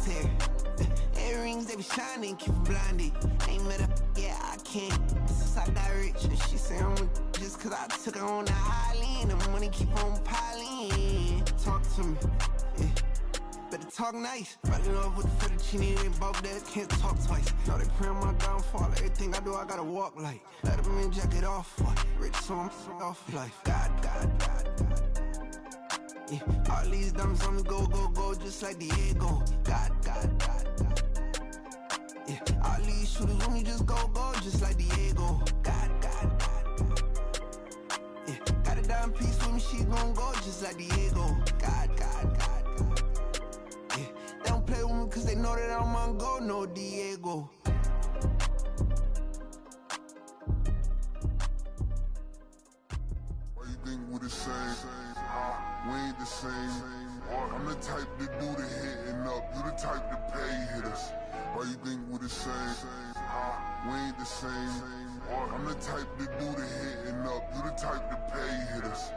solitaire. Earrings, they be shining, keep blinded. Ain't met her, yeah, I can't. Since I got rich, and she say I'm just cause I took her on the island. The money keep on piling. Talk to me, yeah. Better talk nice. Fell in love with the fettuccine and both days can't talk twice. Now they pray on my downfall. Everything I do, I gotta walk like. Let them in jacket off, what? Rich, so I'm off life. God. Yeah, all these diamonds on me go, just like Diego. God. Yeah, all these shooters on me just go, just like Diego. God. Yeah, got a dime piece with me, she gon' go just like Diego. God. Yeah, they don't play with me cause they know that I'm on go, no Diego. Why you think we the same? We ain't the same. I'm the type to do the hitting up, you the type to pay hitters. Why you think we the same? We ain't the same. I'm the type to do the hitting up, you the type to pay hitters.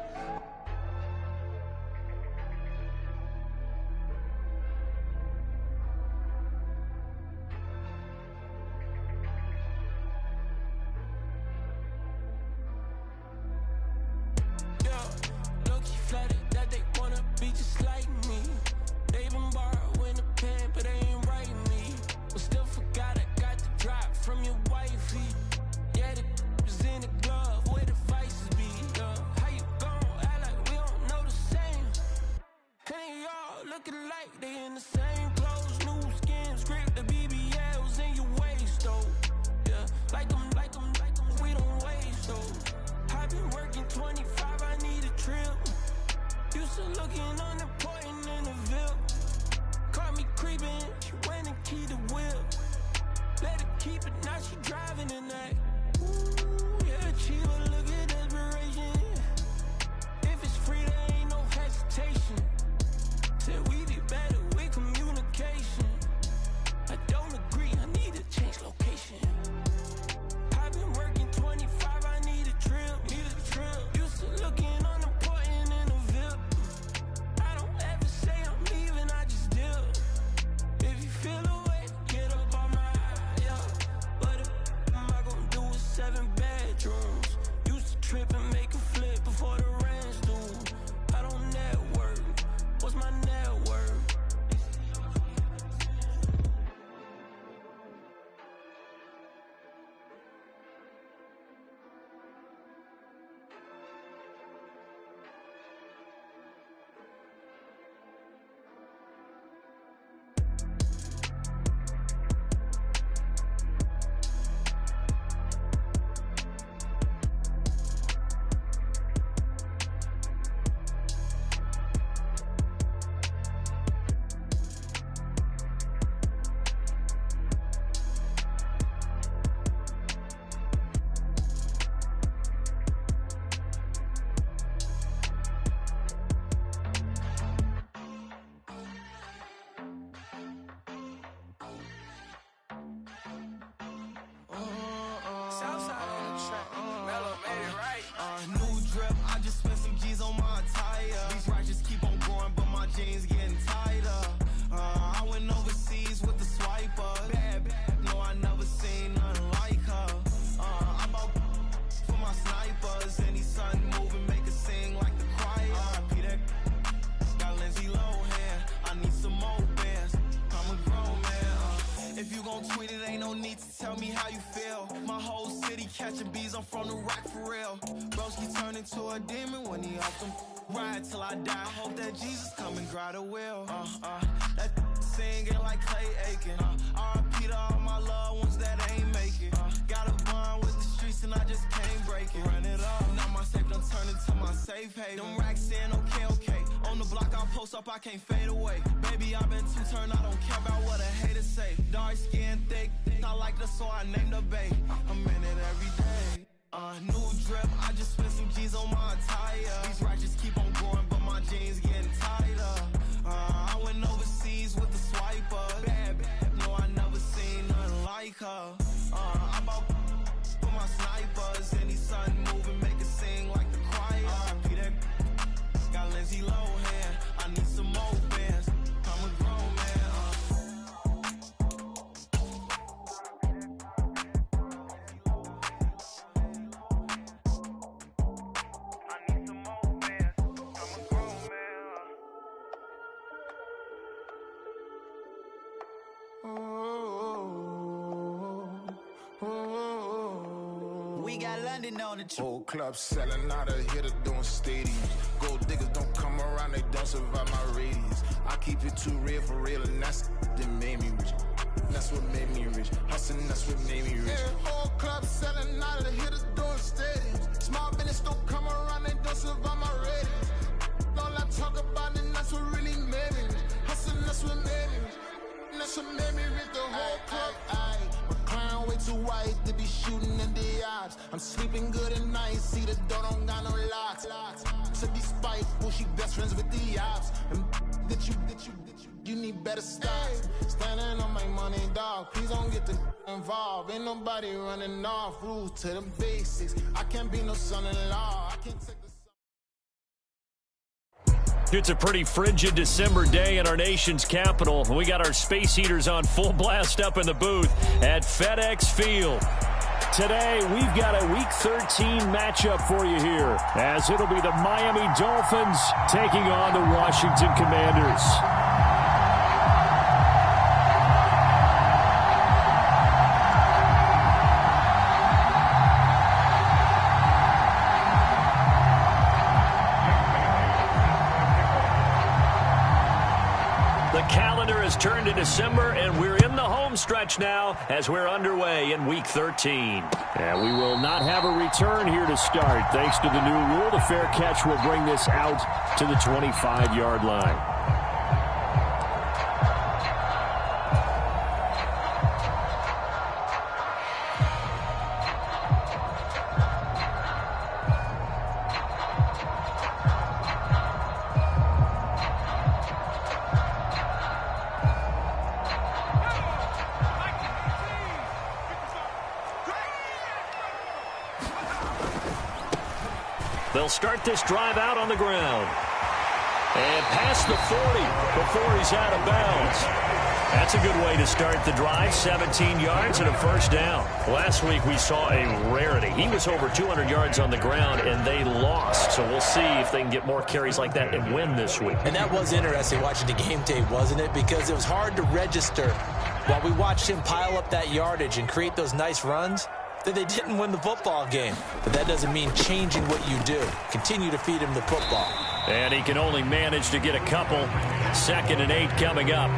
I can't fade away. Baby, I've been too turned, I don't care about what a hater say. Dark skin, thick, I like the so I named the bae. I'm in it every day. New drip, I just spent some G's on my attire. These ratchets keep on growing, but my jeans getting tighter. I went overseas with the swiper. Bad, no, I never seen nothing like her. I bought for my snipers. Any sun moving, make it sing like the choir. Peter got Lindsay Lohan. I need some more bands. I'm a grown man. We got London on the trip. Whole club selling out of here to doing stadiums. Gold diggers don't come around, they don't survive my radius. I keep it too real for real, and that's that made me rich. That's what made me rich. Hustling, that's what made me rich. Yeah, whole club selling out of here to doing stadiums. Small business don't come around, they don't survive my radius. All I talk about, and that's what really made me rich. Hustling, that's what made me rich. That's what made me rich. The whole club. My crown way too white to be shooting in the eyes. I'm sleeping good at night. See the door don't got no locks. To be spiteful, she best friends with the ops. And you need better styles. Standing on my money, dog. Please don't get involved. Ain't nobody running off. Rules to the basics. I can't be no son-in-law. I can't take the. It's a pretty frigid December day in our nation's capital. We got our space heaters on full blast up in the booth at FedEx Field. Today, we've got a Week 13 matchup for you here, as it'll be the Miami Dolphins taking on the Washington Commanders. The calendar has turned to December, and we're in the home stretch now as we're underway in Week 13. And we will not have a return here to start. Thanks to the new rule, the fair catch will bring this out to the 25-yard line. They'll start this drive out on the ground. And past the 40 before he's out of bounds. That's a good way to start the drive. 17 yards and a first down. Last week we saw a rarity. He was over 200 yards on the ground, and they lost. So we'll see if they can get more carries like that and win this week. And that was interesting watching the game tape, wasn't it? Because it was hard to register while we watched him pile up that yardage and create those nice runs, that they didn't win the football game. But that doesn't mean changing what you do. Continue to feed him the football. And he can only manage to get a couple. 2nd and 8 coming up.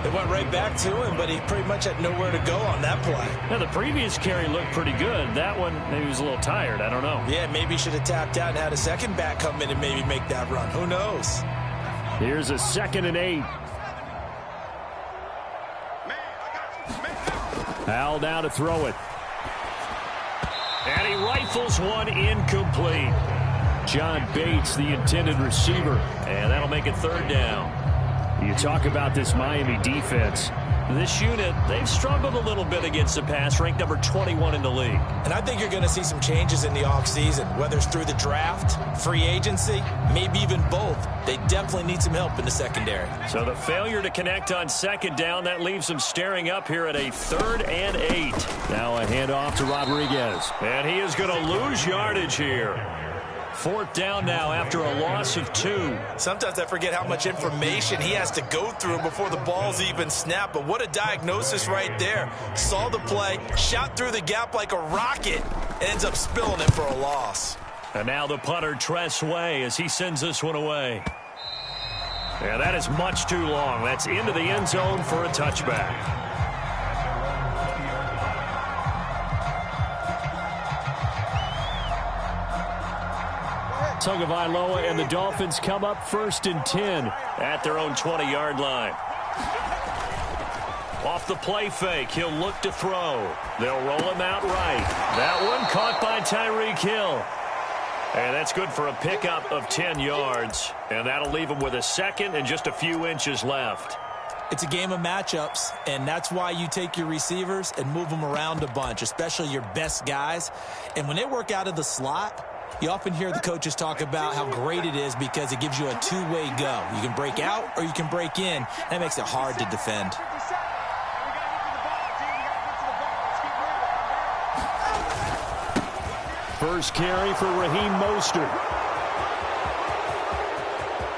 They went right back to him, but he pretty much had nowhere to go on that play. Now, the previous carry looked pretty good. That one, maybe he was a little tired. I don't know. Yeah, maybe he should have tapped out and had a second back come in and maybe make that run. Who knows? Here's a 2nd and 8. Al now to throw it. And he rifles one incomplete. John Bates, the intended receiver. And that'll make it 3rd down. You talk about this Miami defense. This unit, they've struggled a little bit against the pass, ranked number 21 in the league. And I think you're going to see some changes in the offseason, whether it's through the draft, free agency, maybe even both. They definitely need some help in the secondary. So the failure to connect on 2nd down, that leaves them staring up here at a 3rd and 8. Now a handoff to Rodriguez. And he is going to lose yardage here. 4th down now after a loss of 2. Sometimes I forget how much information he has to go through before the ball's even snapped. But what a diagnosis right there. Saw the play, shot through the gap like a rocket, and ends up spilling it for a loss. And now the punter, Tress Way, as he sends this one away. Yeah, that is much too long. That's into the end zone for a touchback. Tagovailoa and the Dolphins come up 1st and 10 at their own 20-yard line. Off the play fake, he'll look to throw. They'll roll him out right. That one caught by Tyreek Hill. And that's good for a pickup of 10 yards. And that'll leave him with a 2nd and just a few inches left. It's a game of matchups, and that's why you take your receivers and move them around a bunch, especially your best guys. And when they work out of the slot, you often hear the coaches talk about how great it is because it gives you a two-way go. You can break out or you can break in. That makes it hard to defend. First carry for Raheem Mostert.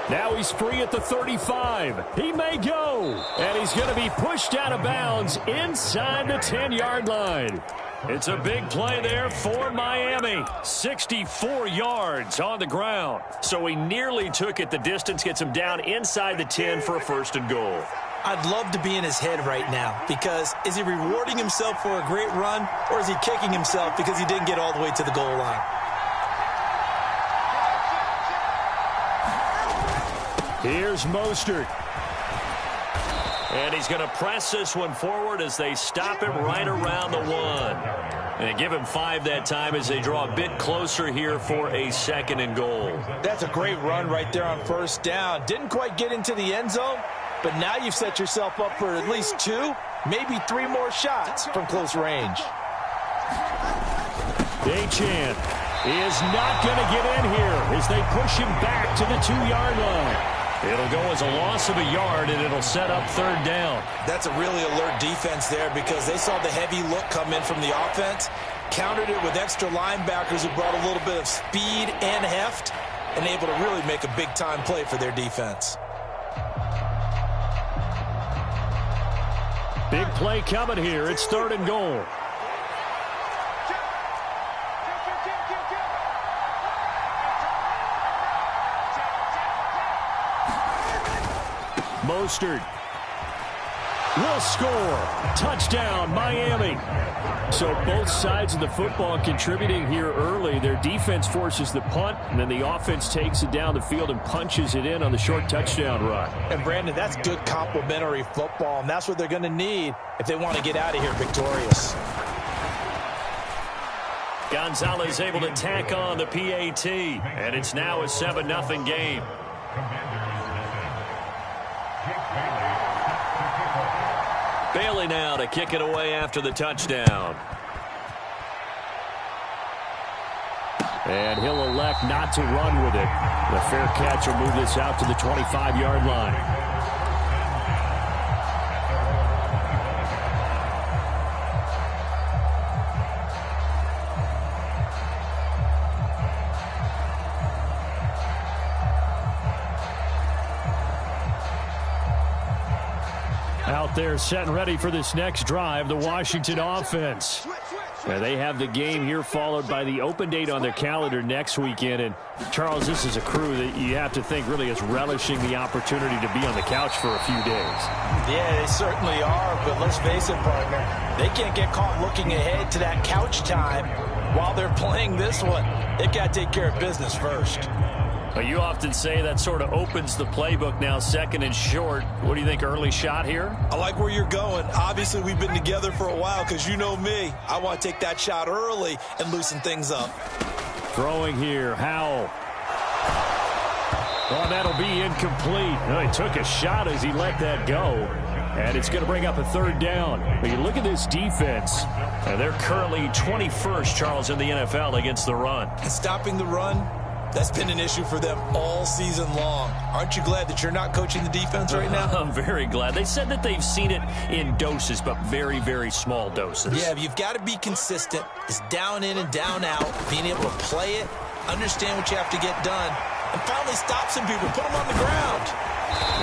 Now he's free at the 35. He may go. And he's going to be pushed out of bounds inside the 10-yard line. It's a big play there for Miami. 64 yards on the ground. So he nearly took it the distance, gets him down inside the 10 for a 1st and goal. I'd love to be in his head right now, because is he rewarding himself for a great run, or is he kicking himself because he didn't get all the way to the goal line? Here's Mostert. And he's going to press this one forward as they stop him right around the 1. And give him 5 that time as they draw a bit closer here for a 2nd and goal. That's a great run right there on 1st down. Didn't quite get into the end zone, but now you've set yourself up for at least 2, maybe 3 more shots from close range. Achane is not going to get in here as they push him back to the 2-yard line. It'll go as a loss of a yard, and it'll set up 3rd down. That's a really alert defense there, because they saw the heavy look come in from the offense, countered it with extra linebackers who brought a little bit of speed and heft, and able to really make a big-time play for their defense. Big play coming here. It's 3rd and goal. Mostert will score. Touchdown, Miami. So both sides of the football contributing here early. Their defense forces the punt, and then the offense takes it down the field and punches it in on the short touchdown run. And, Brandon, that's good complementary football, and that's what they're going to need if they want to get out of here victorious. Gonzalez able to tack on the PAT, and it's now a 7-0 game. Bailey now to kick it away after the touchdown. And he'll elect not to run with it. The fair catch will move this out to the 25-yard line. Out there set and ready for this next drive, the Washington offense. Now they have the game here followed by the open date on their calendar next weekend. And, Charles, this is a crew that you have to think really is relishing the opportunity to be on the couch for a few days. Yeah, they certainly are, but let's face it, partner. They can't get caught looking ahead to that couch time while they're playing this one. They've got to take care of business first. You often say that sort of opens the playbook now, 2nd and short. What do you think, early shot here? I like where you're going. Obviously, we've been together for a while because you know me. I want to take that shot early and loosen things up. Throwing here, Howell. Oh, that'll be incomplete. No, he took a shot as he let that go. And it's going to bring up a 3rd down. But you look at this defense, and they're currently 21st, Charles, in the NFL against the run. And stopping the run, that's been an issue for them all season long. Aren't you glad that you're not coaching the defense right now? I'm very glad. They said that they've seen it in doses, but very, very small doses. Yeah, you've got to be consistent. It's down in and down out, being able to play it, understand what you have to get done, and finally stop some people, put them on the ground.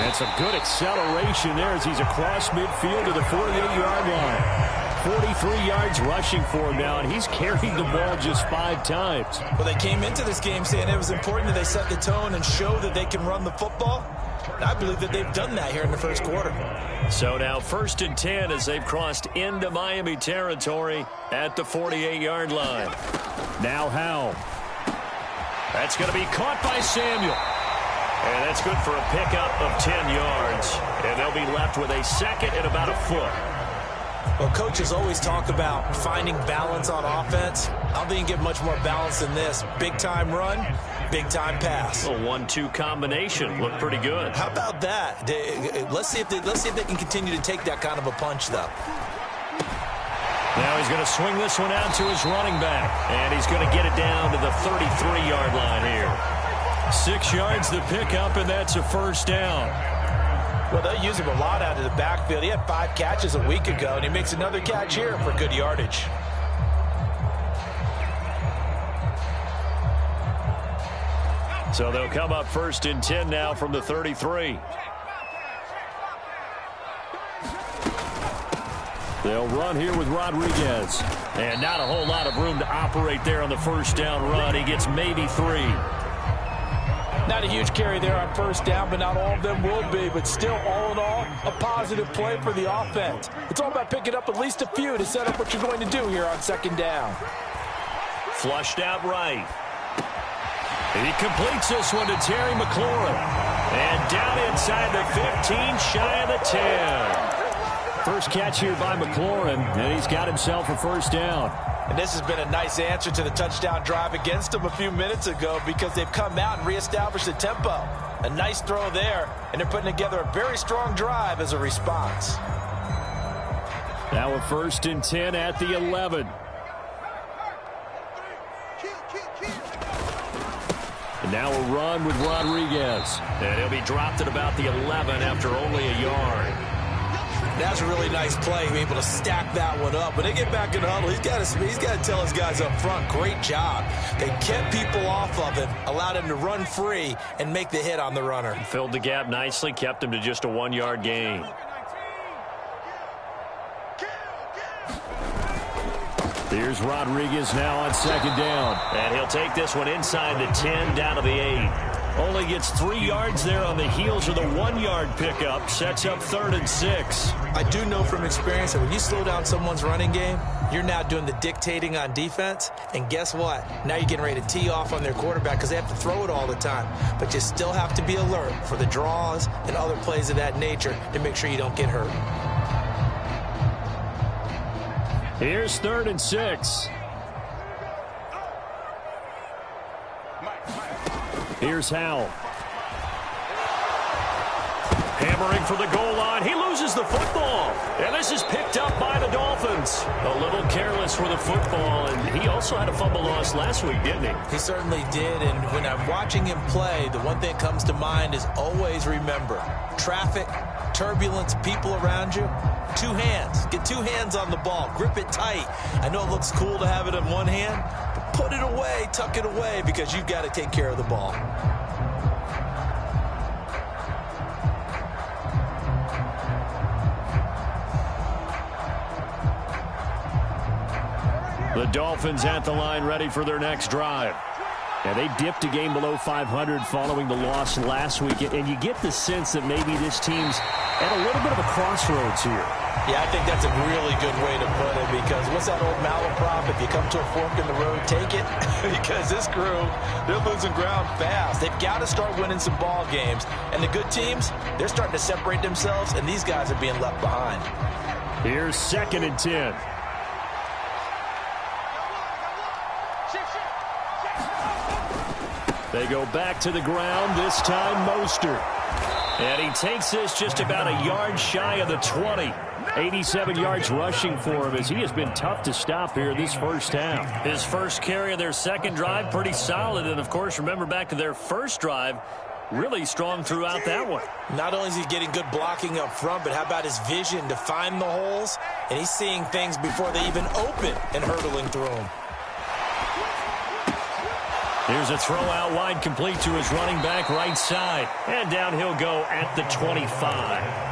That's a good acceleration there as he's across midfield to the 48-yard line. 43 yards rushing for him now, and he's carried the ball just 5 times. Well, they came into this game saying it was important that they set the tone and show that they can run the football. And I believe that they've done that here in the 1st quarter. So now 1st and 10 as they've crossed into Miami territory at the 48-yard line. Now Howell. That's going to be caught by Samuel. And that's good for a pickup of 10 yards. And they'll be left with a 2nd and about a foot. Well, coaches always talk about finding balance on offense. I don't think you get much more balance than this. Big-time run, big-time pass. A 1-2 combination. Looked pretty good. How about that? Let's see if they can continue to take that kind of a punch, though. Now he's going to swing this one out to his running back. And he's going to get it down to the 33-yard line here. 6 yards the pickup, and that's a 1st down. Well, they'll use him a lot out of the backfield. He had 5 catches a week ago, and he makes another catch here for good yardage. So they'll come up 1st and 10 now from the 33. They'll run here with Rodriguez. And not a whole lot of room to operate there on the first down run. He gets maybe 3. Not a huge carry there on first down, but not all of them will be. But still, all in all, a positive play for the offense. It's all about picking up at least a few to set up what you're going to do here on 2nd down. Flushed out right. He completes this one to Terry McLaurin. And down inside the 15, shy of the 10. First catch here by McLaurin, and he's got himself a first down. And this has been a nice answer to the touchdown drive against them a few minutes ago because they've come out and reestablished the tempo. A nice throw there, and they're putting together a very strong drive as a response. Now a 1st and 10 at the 11. And now a run with Rodriguez. And he'll be dropped at about the 11 after only a yard. That's a really nice play, being able to stack that one up. When they get back in the huddle, he's got to tell his guys up front, great job. They kept people off of him, allowed him to run free, and make the hit on the runner. Filled the gap nicely, kept him to just a 1-yard gain. Here's Rodriguez now on 2nd down. And he'll take this one inside the 10, down to the 8. Only gets 3 yards there on the heels of the 1-yard pickup. Sets up 3rd and 6. I do know from experience that when you slow down someone's running game, you're now doing the dictating on defense. And guess what? Now you're getting ready to tee off on their quarterback because they have to throw it all the time. But you still have to be alert for the draws and other plays of that nature to make sure you don't get hurt. Here's 3rd and 6. Here's Howell. Hammering for the goal line. He loses the football. And this is picked up by the Dolphins. A little careless with the football. And he also had a fumble loss last week, didn't he? He certainly did. And when I'm watching him play, the one thing that comes to mind is always remember, traffic, turbulence, people around you, 2 hands. Get 2 hands on the ball. Grip it tight. I know it looks cool to have it in one hand, but put it away, tuck it away, because you've got to take care of the ball. The Dolphins at the line ready for their next drive. Yeah, they dipped a game below 500 following the loss last week, and you get the sense that maybe this team's at a little bit of a crossroads here. Yeah, I think that's a really good way to put it because what's that old malaprop? If you come to a fork in the road, take it. Because this crew, they're losing ground fast. They've got to start winning some ball games. And the good teams, they're starting to separate themselves, and these guys are being left behind. Here's 2nd and 10. They go back to the ground, this time Mostert. And he takes this just about a yard shy of the 20. 87 yards rushing for him as he has been tough to stop here this first half. His first carry of their second drive, pretty solid. And, of course, remember back to their first drive, really strong throughout that one. Not only is he getting good blocking up front, but how about his vision to find the holes? And he's seeing things before they even open and hurtling through them. Here's a throw out wide, complete to his running back right side. And down he'll go at the 25.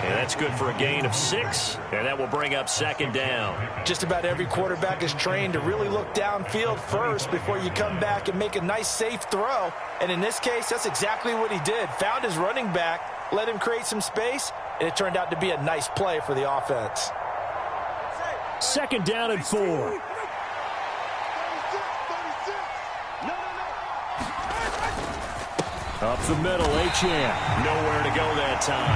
And that's good for a gain of 6. And that will bring up 2nd down. Just about every quarterback is trained to really look downfield first before you come back and make a nice, safe throw. And in this case, that's exactly what he did. Found his running back, let him create some space, and it turned out to be a nice play for the offense. 2nd down and 4. Up the middle, Achane. Nowhere to go that time.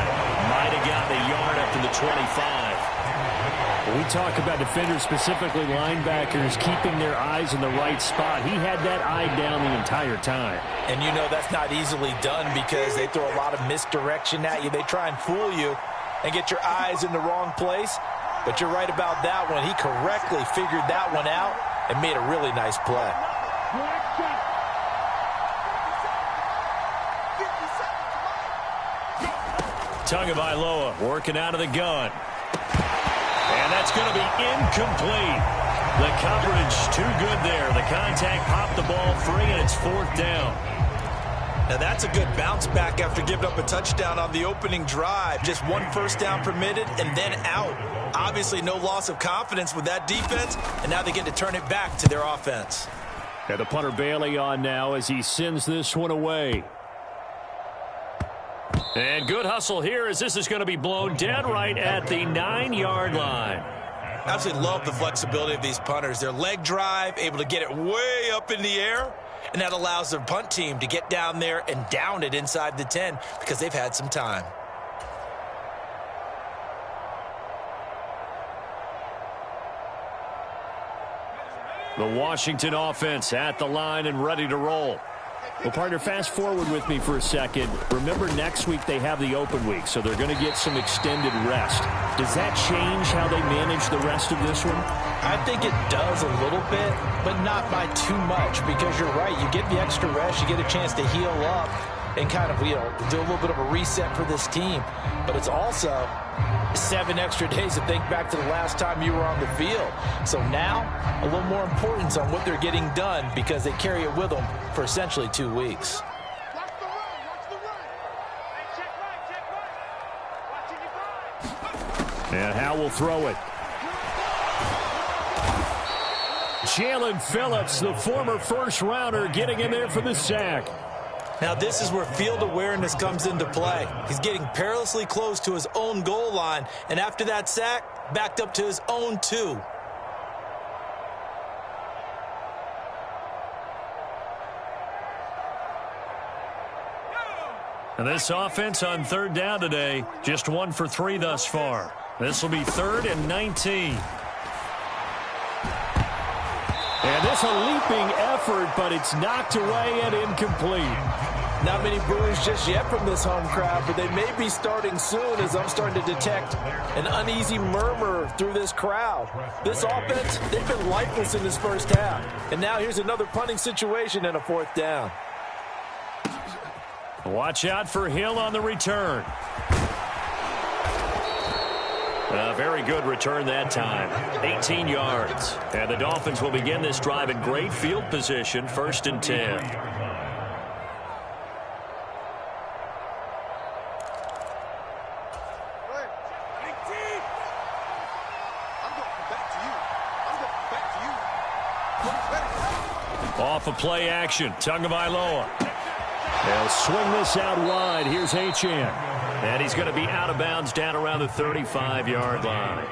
Might have gotten a yard up to the 25. When we talk about defenders, specifically linebackers, keeping their eyes in the right spot, he had that eye down the entire time. And you know that's not easily done because they throw a lot of misdirection at you. They try and fool you and get your eyes in the wrong place. But you're right about that one. He correctly figured that one out and made a really nice play. Tagovailoa working out of the gun. And that's going to be incomplete. The coverage too good there. The contact popped the ball free, and it's 4th down. Now that's a good bounce back after giving up a touchdown on the opening drive. Just 1 first down permitted and then out. Obviously no loss of confidence with that defense, and now they get to turn it back to their offense. And the punter Bailey on now as he sends this one away. And good hustle here as this is going to be blown dead right at the 9-yard line. Absolutely love the flexibility of these punters. Their leg drive, able to get it way up in the air, and that allows their punt team to get down there and down it inside the 10 because they've had some time. The Washington offense at the line and ready to roll. Well, partner, fast forward with me for a second. Remember, next week they have the open week, so they're going to get some extended rest. Does that change how they manage the rest of this one? I think it does a little bit, but not by too much, because you're right. You get the extra rest, you get a chance to heal up and kind of, do a little bit of a reset for this team. But it's also 7 extra days to think back to the last time you were on the field. So now, a little more importance on what they're getting done because they carry it with them for essentially 2 weeks. And Howe will throw it. Jalen Phillips, the former first-rounder, getting in there for the sack. Now this is where field awareness comes into play. He's getting perilously close to his own goal line, and after that sack, backed up to his own 2. And this offense on 3rd down today, just 1 for 3 thus far. This will be 3rd and 19. And this a leaping effort, but it's knocked away and incomplete. Not many boos just yet from this home crowd, but they may be starting soon as I'm starting to detect an uneasy murmur through this crowd. This offense, they've been lifeless in this first half. And now here's another punting situation and a 4th down. Watch out for Hill on the return. A very good return that time. 18 yards. And the Dolphins will begin this drive in great field position, 1st and 10. Off of play action, Tagovailoa. They'll swing this out wide. Here's Achane. And he's going to be out of bounds down around the 35-yard line.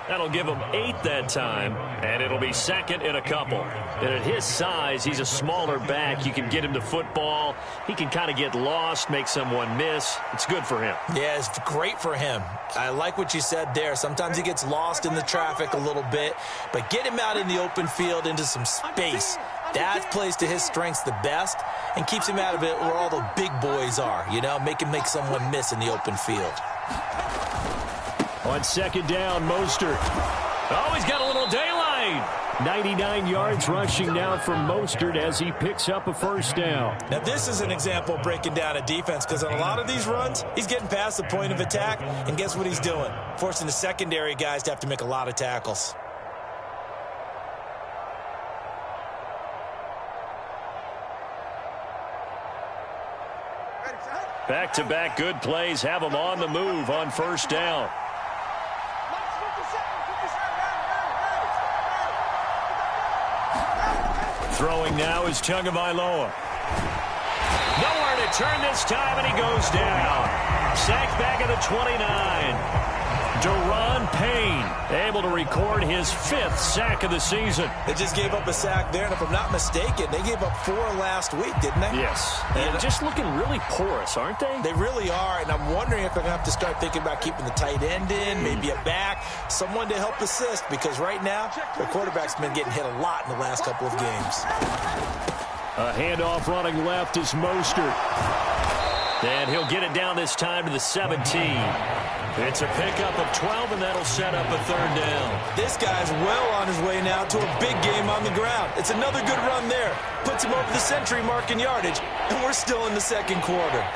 That'll give him 8 that time, and it'll be 2nd and a couple. And at his size, he's a smaller back. You can get him to football. He can kind of get lost, make someone miss. It's good for him. Yeah, it's great for him. I like what you said there. Sometimes he gets lost in the traffic a little bit, but get him out in the open field into some space. That plays to his strengths the best and keeps him out of it where all the big boys are, make him make someone miss in the open field. On 2nd down, Mostert. Oh, he's got a little daylight. 99 yards rushing now from Mostert as he picks up a 1st down. Now, this is an example of breaking down a defense because on a lot of these runs, he's getting past the point of attack, and guess what he's doing? Forcing the secondary guys to have to make a lot of tackles. Back-to-back good plays have him on the move on 1st down. Throwing now is Tagovailoa. Nowhere to turn this time, and he goes down. Sacked back at the 29. Deron Payne able to record his 5th sack of the season. They just gave up a sack there, and if I'm not mistaken, they gave up 4 last week, didn't they? Yes. And just looking really porous, aren't they? They really are, and I'm wondering if they're going to have to start thinking about keeping the tight end in, maybe a back, someone to help assist, because right now, their quarterback's been getting hit a lot in the last couple of games. A handoff running left is Mostert. And he'll get it down this time to the 17. It's a pickup of 12, and that'll set up a 3rd down. This guy's well on his way now to a big game on the ground. It's another good run there. Puts him over the century mark in yardage, and we're still in the 2nd quarter.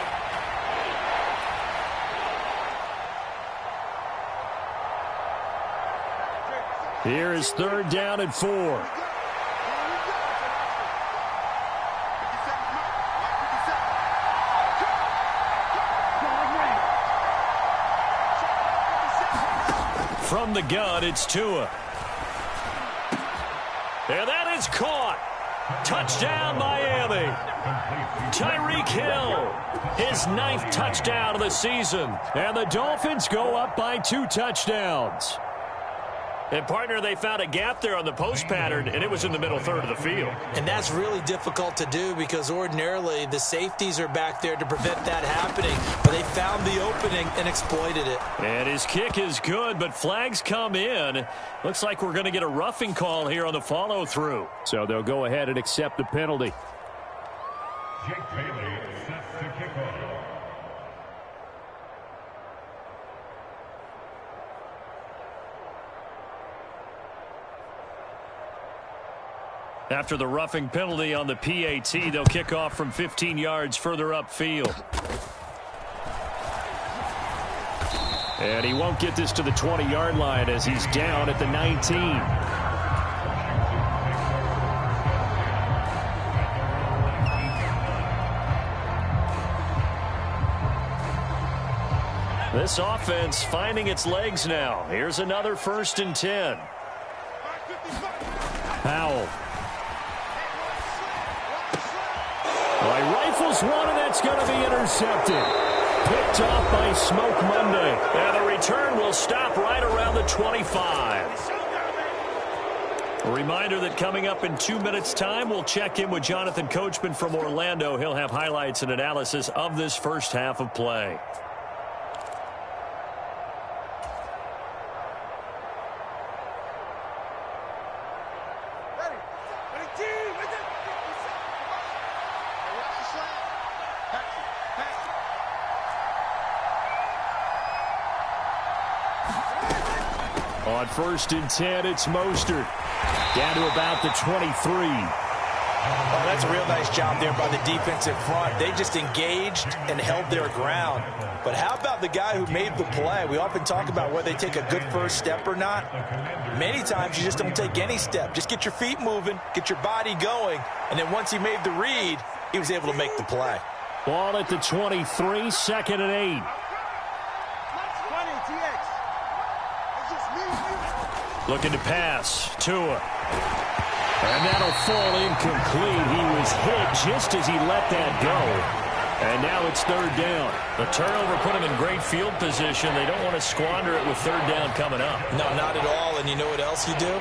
Here is 3rd down and 4. From the gun, it's Tua. And that is caught. Touchdown, Miami. Tyreek Hill, his 9th touchdown of the season. And the Dolphins go up by 2 touchdowns. And, partner, they found a gap there on the post pattern, and it was in the middle third of the field. And that's really difficult to do because ordinarily the safeties are back there to prevent that happening. But they found the opening and exploited it. And his kick is good, but flags come in. Looks like we're going to get a roughing call here on the follow-through. So they'll go ahead and accept the penalty. Jake Bailey sets the kickoff. After the roughing penalty on the PAT, they'll kick off from 15 yards further upfield. And he won't get this to the 20-yard line as he's down at the 19. This offense finding its legs now. Here's another 1st and 10. Powell. Well, he rifles one, and that's going to be intercepted. Picked off by Smoke Monday. And the return will stop right around the 25. A reminder that coming up in 2 minutes' time, we'll check in with Jonathan Coachman from Orlando. He'll have highlights and analysis of this first half of play. On 1st and 10, it's Mostert. Down to about the 23. Oh, that's a real nice job there by the defensive front. They just engaged and held their ground. But how about the guy who made the play? We often talk about whether they take a good first step or not. Many times you just don't take any step. Just get your feet moving, get your body going, and then once he made the read, he was able to make the play. Ball at the 23, 2nd and 8. Looking to pass. Tua. And that'll fall incomplete. He was hit just as he let that go. And now it's 3rd down. The turnover put him in great field position. They don't want to squander it with 3rd down coming up. No, not at all. And you know what else you do?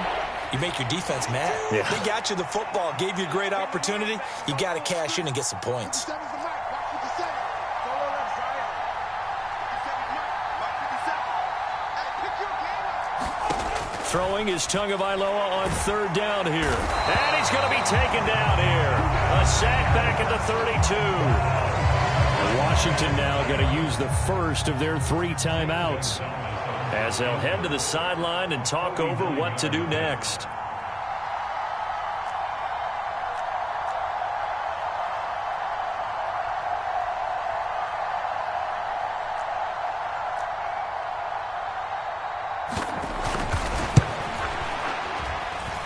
You make your defense mad. Yeah. They got you the football, gave you a great opportunity. You got to cash in and get some points. Throwing is Tagovailoa on 3rd down here. And he's going to be taken down here. A sack back at the 32. And Washington now going to use the first of their 3 timeouts as they'll head to the sideline and talk over what to do next.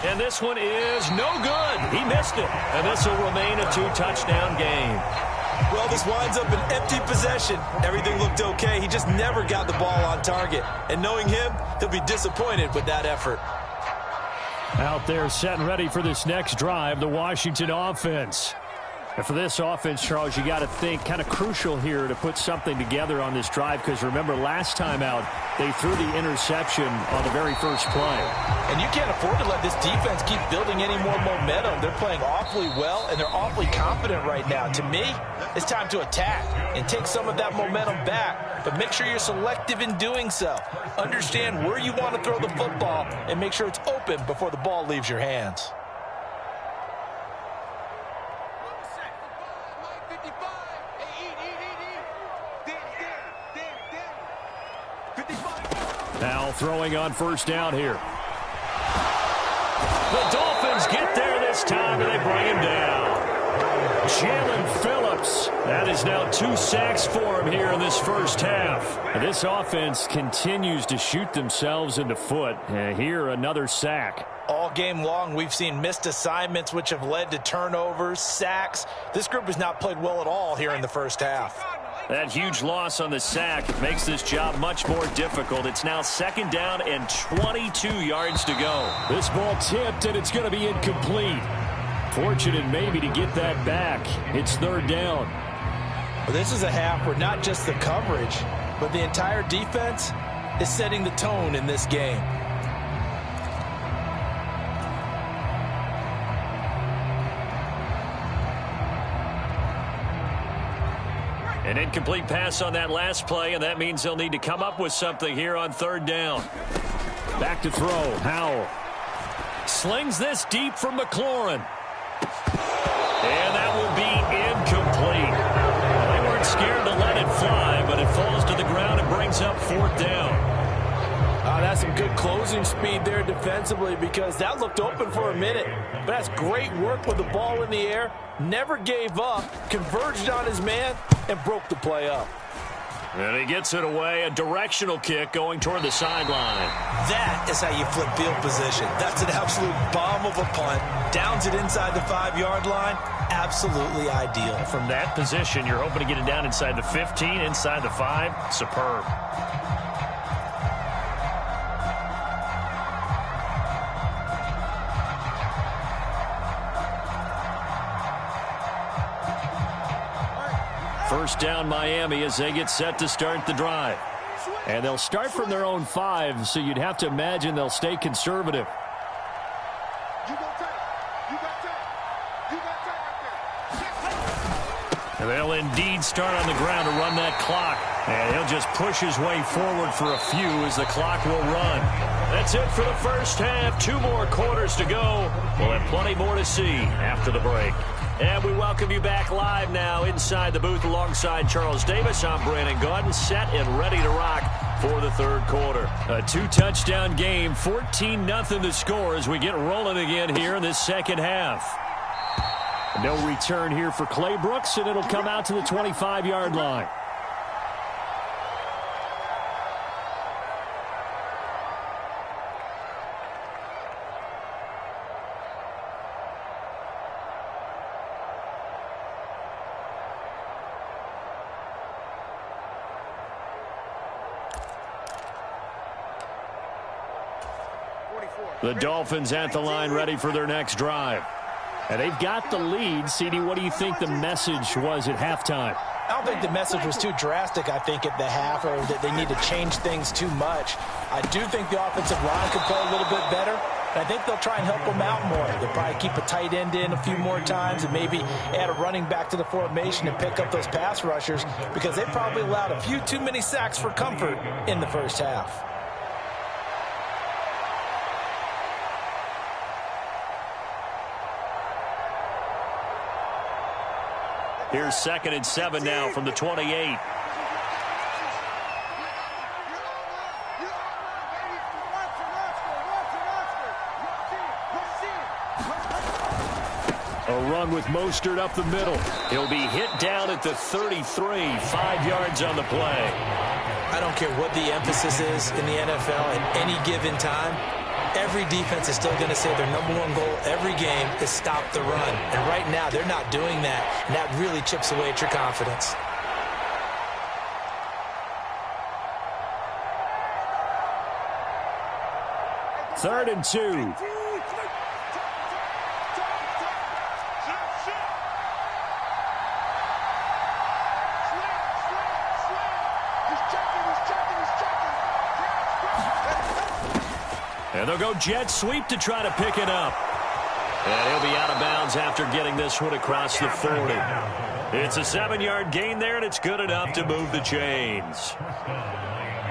And this one is no good. He missed it. And this will remain a 2-touchdown game. Well, this winds up an empty possession. Everything looked okay. He just never got the ball on target. And knowing him, he'll be disappointed with that effort. Out there set and ready for this next drive, the Washington offense. And for this offense, Charles, you got to think kind of crucial here to put something together on this drive because remember last time out, they threw the interception on the very first play. And you can't afford to let this defense keep building any more momentum. They're playing awfully well, and they're awfully confident right now. To me, it's time to attack and take some of that momentum back. But make sure you're selective in doing so. Understand where you want to throw the football and make sure it's open before the ball leaves your hands. Now throwing on 1st down here. The Dolphins get there this time, and they bring him down. Jalen Phillips. That is now 2 sacks for him here in this first half. And this offense continues to shoot themselves in the foot. And here, another sack. All game long, we've seen missed assignments, which have led to turnovers, sacks. This group has not played well at all here in the first half. That huge loss on the sack makes this job much more difficult. It's now 2nd down and 22 yards to go. This ball tipped, and it's going to be incomplete. Fortunate maybe to get that back. It's 3rd down. Well, this is a half where not just the coverage, but the entire defense is setting the tone in this game. An incomplete pass on that last play, and that means they'll need to come up with something here on 3rd down. Back to throw. Howell slings this deep from McLaurin. And that will be incomplete. They weren't scared to let it fly, but it falls to the ground and brings up 4th down. That's some good closing speed there defensively, because that looked open for a minute. But that's great work with the ball in the air. Never gave up, converged on his man, and broke the play up. And he gets it away, a directional kick going toward the sideline. That is how you flip field position. That's an absolute bomb of a punt. Downs it inside the 5-yard line. Absolutely ideal. From that position, you're hoping to get it down inside the 15, inside the 5. Superb. First down Miami as they get set to start the drive. And they'll start from their own 5, so you'd have to imagine they'll stay conservative. And they'll indeed start on the ground to run that clock. And he'll just push his way forward for a few as the clock will run. That's it for the first half. 2 more quarters to go. We'll have plenty more to see after the break. And we welcome you back live now inside the booth alongside Charles Davis. I'm Brandon Gaudin, set and ready to rock for the 3rd quarter. A 2-touchdown game, 14-0 the score as we get rolling again here in this 2nd half. No return here for Clay Brooks, and it'll come out to the 25-yard line. The Dolphins at the line ready for their next drive. And they've got the lead. CD, what do you think the message was at halftime? I don't think the message was too drastic, I think, at the half, or that they need to change things too much. I do think the offensive line could play a little bit better. And I think they'll try and help them out more. They'll probably keep a tight end in a few more times and maybe add a running back to the formation and pick up those pass rushers, because they probably allowed a few too many sacks for comfort in the first half. Here's 2nd and 7 now from the 28. A run with Mostert up the middle. He'll be hit down at the 33, 5 yards on the play. I don't care what the emphasis is in the NFL at any given time. Every defense is still going to say their #1 goal every game is stop the run. And right now, they're not doing that. And that really chips away at your confidence. Third and 2. And they'll go jet sweep to try to pick it up. And he'll be out of bounds after getting this one across the 40. It's a 7-yard gain there, and it's good enough to move the chains.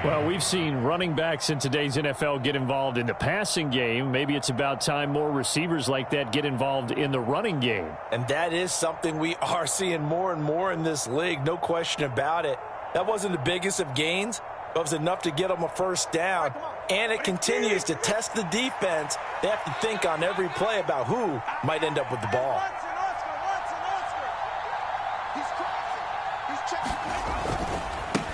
Well, we've seen running backs in today's NFL get involved in the passing game. Maybe it's about time more receivers like that get involved in the running game. And that is something we are seeing more and more in this league, no question about it. That wasn't the biggest of gains, but it was enough to get them a first down. And it continues to test the defense. They have to think on every play about who might end up with the ball.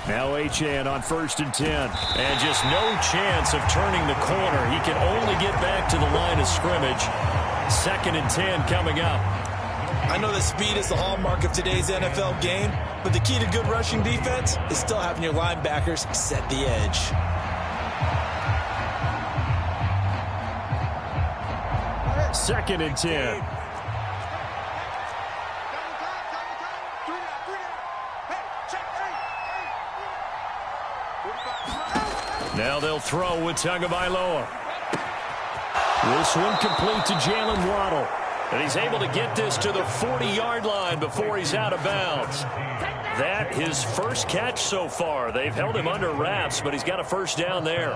Now Achane on 1st and 10. And just no chance of turning the corner. He can only get back to the line of scrimmage. 2nd and 10 coming up. I know that speed is the hallmark of today's NFL game, but the key to good rushing defense is still having your linebackers set the edge. Second and 10. Now they'll throw with Tagovailoa. This one complete to Jalen Waddle. And he's able to get this to the 40-yard line before he's out of bounds. That his first catch so far. They've held him under wraps, but he's got a first down there.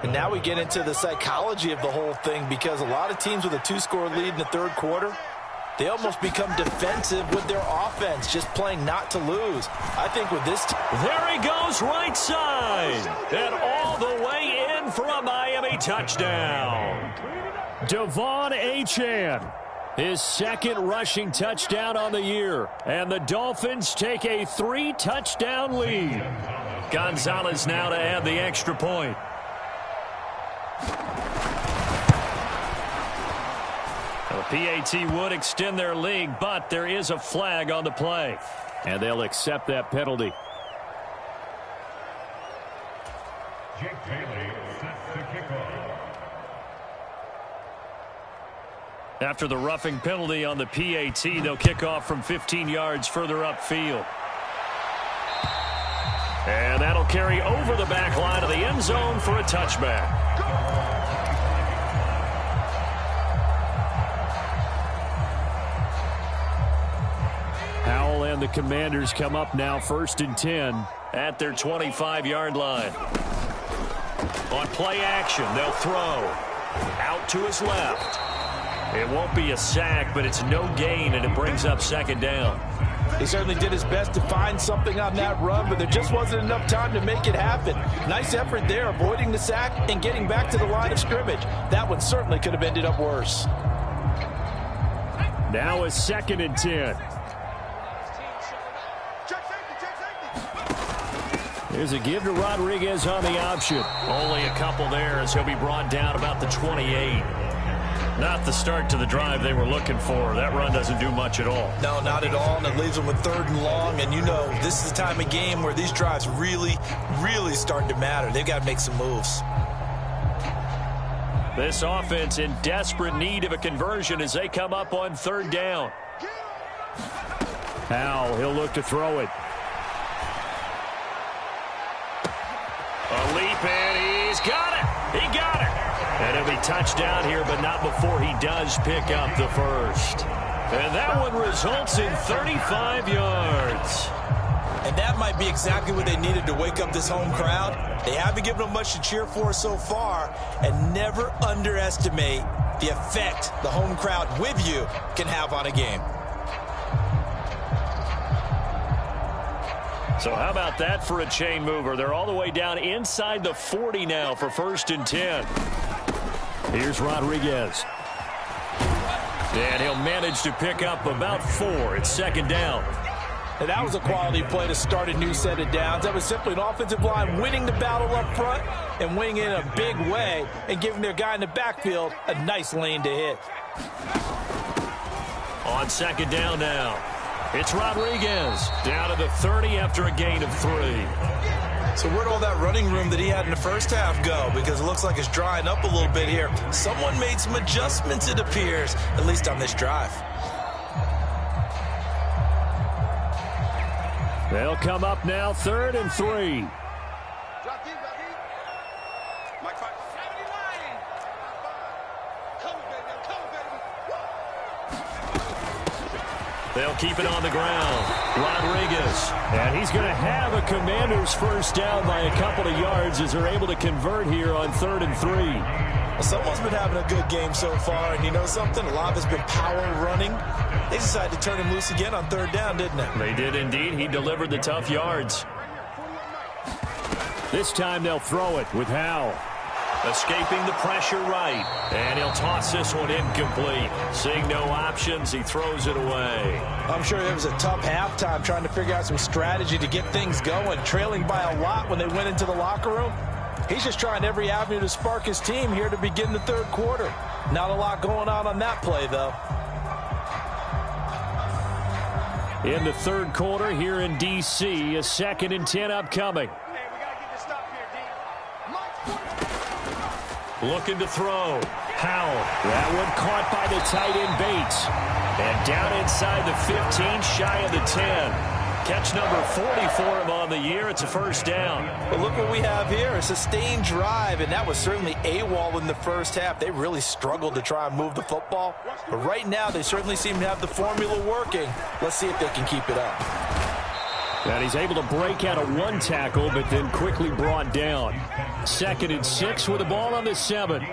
And now we get into the psychology of the whole thing, because a lot of teams with a 2-score lead in the third quarter, they almost become defensive with their offense, just playing not to lose. I think with this there he goes right side. And all the way in for a Miami touchdown. Devon Achane. His second rushing touchdown on the year. And the Dolphins take a 3-touchdown lead. Gonzalez now to add the extra point. The PAT would extend their lead, but there is a flag on the play. And they'll accept that penalty. Jake Bailey sets the kickoff. After the roughing penalty on the PAT, they'll kick off from 15 yards further upfield. And that'll carry over the back line of the end zone for a touchback. Howell and the Commanders come up now 1st and 10. At their 25-yard line. On play action, they'll throw. Out to his left. It won't be a sack, but it's no gain, and it brings up second down. He certainly did his best to find something on that run, but there just wasn't enough time to make it happen. Nice effort there, avoiding the sack and getting back to the line of scrimmage. That one certainly could have ended up worse. Now a 2nd and 10. There's a give to Rodriguez on the option. Only a couple there as he'll be brought down about the 28. Not the start to the drive they were looking for. That run doesn't do much at all. No, not at all, and it leaves them with 3rd and long. And you know, this is the time of game where these drives really start to matter. They've got to make some moves. This offense in desperate need of a conversion as they come up on 3rd down. Howell, he'll look to throw it. A leap, and he's got it. He got it. And it'll be touchdown here, but not before he does pick up the first. And that one results in 35 yards. And that might be exactly what they needed to wake up this home crowd. They haven't given them much to cheer for so far, and never underestimate the effect the home crowd with you can have on a game. So how about that for a chain mover? They're all the way down inside the 40 now for 1st and 10. Here's Rodriguez. And he'll manage to pick up about 4. It's 2nd down. And that was a quality play to start a new set of downs. That was simply an offensive line winning the battle up front and winning in a big way and giving their guy in the backfield a nice lane to hit. On 2nd down now. It's Rodriguez down to the 30 after a gain of 3. So where'd all that running room that he had in the first half go? Because it looks like it's drying up a little bit here. Someone made some adjustments, it appears, at least on this drive. They'll come up now 3rd and 3. They'll keep it on the ground. Rodriguez. And he's going to have a Commander's first down by a couple of yards as they're able to convert here on 3rd and 3. Well, someone's been having a good game so far, and you know something? A lot has been power running. They decided to turn him loose again on 3rd down, didn't they? They did indeed. He delivered the tough yards. This time they'll throw it with Howell. Escaping the pressure right. And he'll toss this one incomplete. Seeing no options, he throws it away. I'm sure it was a tough halftime trying to figure out some strategy to get things going. Trailing by a lot when they went into the locker room. He's just trying every avenue to spark his team here to begin the 3rd quarter. Not a lot going on that play, though. in the third quarter here in D.C. A 2nd and 10 upcoming. Looking to throw. Howell. That one caught by the tight end Bates. And down inside the 15, shy of the 10. Catch number 40 for him on the year. It's a first down. Well, look what we have here. A sustained drive, and that was certainly AWOL in the first half. They really struggled to try and move the football. But right now, they certainly seem to have the formula working. Let's see if they can keep it up. And he's able to break out of one tackle, but then quickly brought down. 2nd and 6 with the ball on the 7.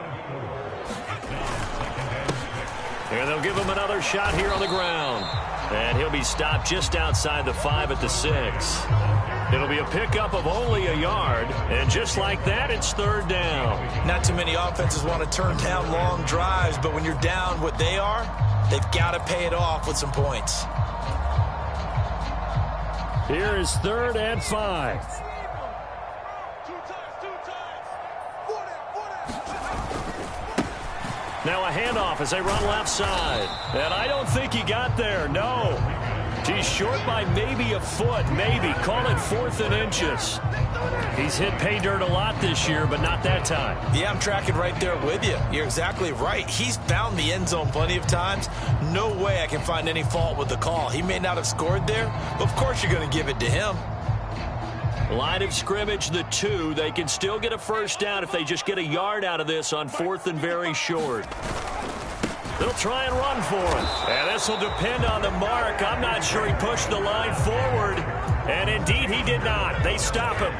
And they'll give him another shot here on the ground. And he'll be stopped just outside the 5 at the 6. It'll be a pickup of only a yard. And just like that, it's 3rd down. Not too many offenses want to turn down long drives, but when you're down what they are, they've got to pay it off with some points. Here is 3rd and 5. Now a handoff as they run left side. And I don't think he got there, no. He's short by maybe a foot, maybe. Call it 4th and inches. He's hit pay dirt a lot this year, but not that time. Yeah, I'm tracking right there with you. You're exactly right. He's found the end zone plenty of times. No way I can find any fault with the call. He may not have scored there, but of course you're going to give it to him. Line of scrimmage, the 2. They can still get a first down if they just get a yard out of this on 4th and very short. They'll try and run for it. And this will depend on the mark. I'm not sure he pushed the line forward. And indeed, he did not. They stop him.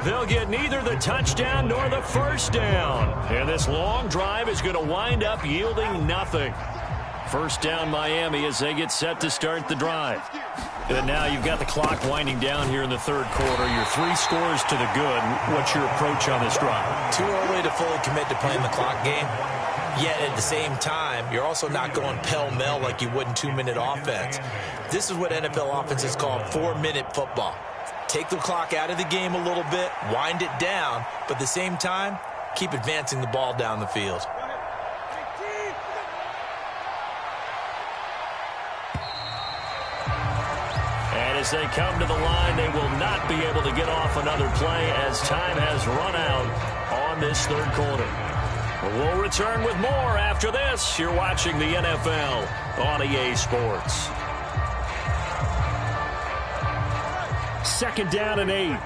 They'll get neither the touchdown nor the first down. And this long drive is going to wind up yielding nothing. First down, Miami, as they get set to start the drive. And now you've got the clock winding down here in the third quarter. You're 3 scores to the good. What's your approach on this drive? Too early to fully commit to playing the clock game. Yet at the same time, you're also not going pell-mell like you would in 2-minute offense. This is what NFL offenses call 4-minute football. Take the clock out of the game a little bit, wind it down, but at the same time, keep advancing the ball down the field. And as they come to the line, they will not be able to get off another play as time has run out on this third quarter. We'll return with more after this. You're watching the NFL on EA Sports. 2nd down and 8.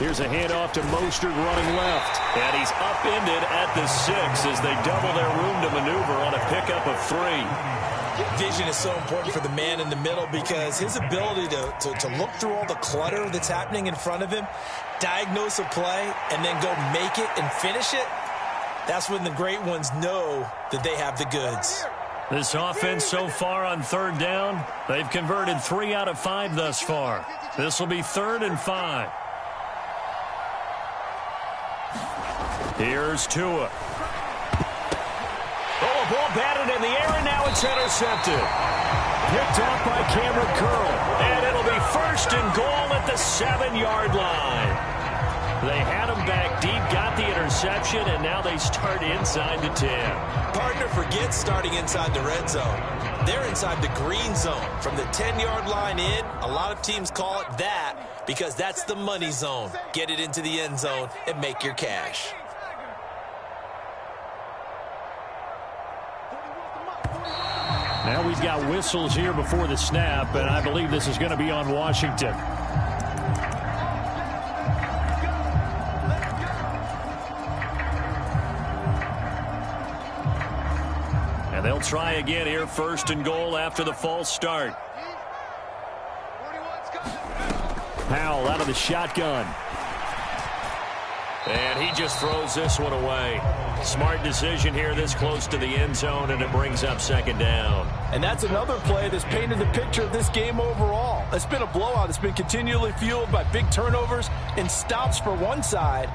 Here's a handoff to Mostert running left. And he's upended at the 6 as they double their room to maneuver on a pickup of 3. Vision is so important for the man in the middle because his ability to look through all the clutter that's happening in front of him, diagnose a play, and then go make it and finish it, that's when the great ones know that they have the goods. This offense so far on 3rd down, they've converted 3 out of 5 thus far. This will be 3rd and 5. Here's Tua. Oh, ball batted in the air, and now it's intercepted. Picked off by Cameron Curl. And it'll be 1st and goal at the 7-yard line. They had him back deep, got the interception, and now they start inside the 10. Partner forgets starting inside the red zone. They're inside the green zone. From the 10-yard line in, a lot of teams call it that because that's the money zone. Get it into the end zone and make your cash. Now we've got whistles here before the snap, and I believe this is going to be on Washington. And they'll try again here, 1st and goal after the false start. Howell out of the shotgun. And he just throws this one away. Smart decision here this close to the end zone, and it brings up 2nd down. And that's another play that's painted the picture of this game overall. It's been a blowout. It's been continually fueled by big turnovers and stops for one side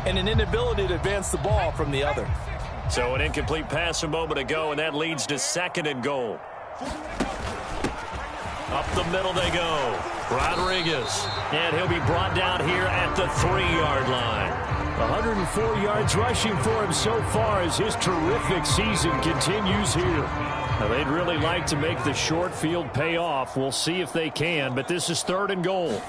and an inability to advance the ball from the other. So an incomplete pass a moment ago, and that leads to 2nd and goal. Up the middle they go. Rodriguez. And he'll be brought down here at the 3-yard line. 104 yards rushing for him so far as his terrific season continues here. Now, they'd really like to make the short field pay off. We'll see if they can, but this is 3rd and goal.